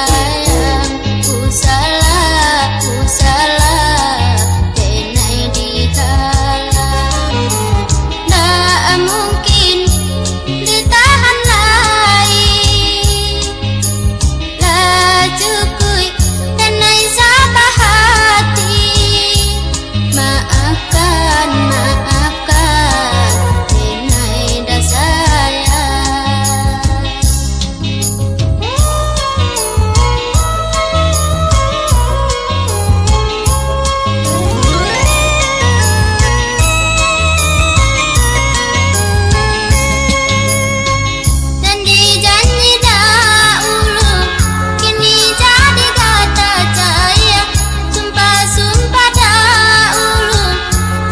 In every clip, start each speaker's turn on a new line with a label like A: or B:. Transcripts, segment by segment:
A: sayang, ku salah, tenai dikalah. Tak mungkin ditahan lagi, laju kui tenai sabah hati. Maafkan, maafkan, tenai dah sayang. Janji-janji dahulu kini jadi kata cahaya. Sumpah-sumpah dahulu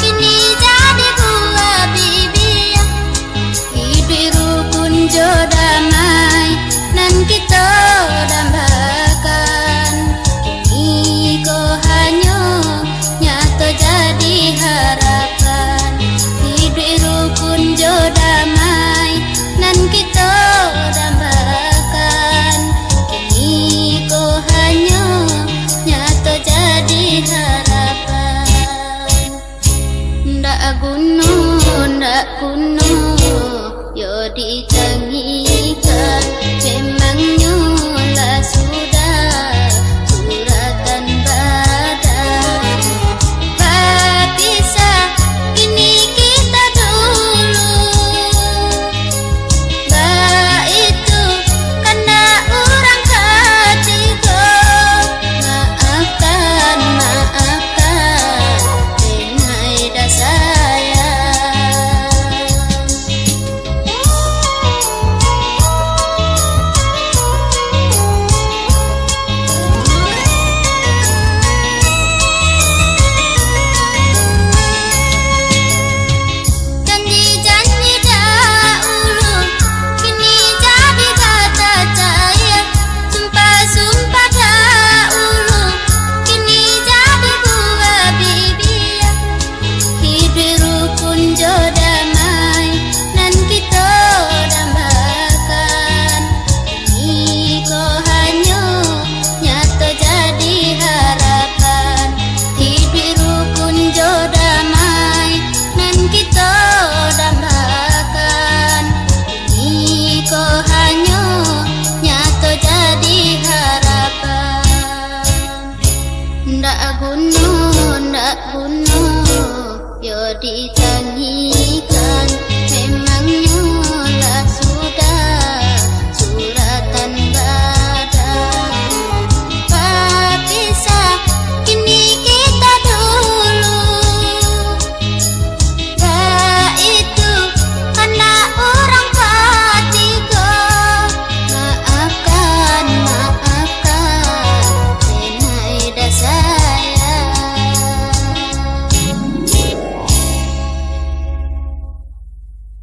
A: kini jadi buah bibir. Hidup rukun jo damai nan kita dambakan. Kini kau hanya nyata jadi harapan. Hidup rukun jo damai nan kita dambakan. Kini kau hanya nyata jadi harapan. Ndak kuno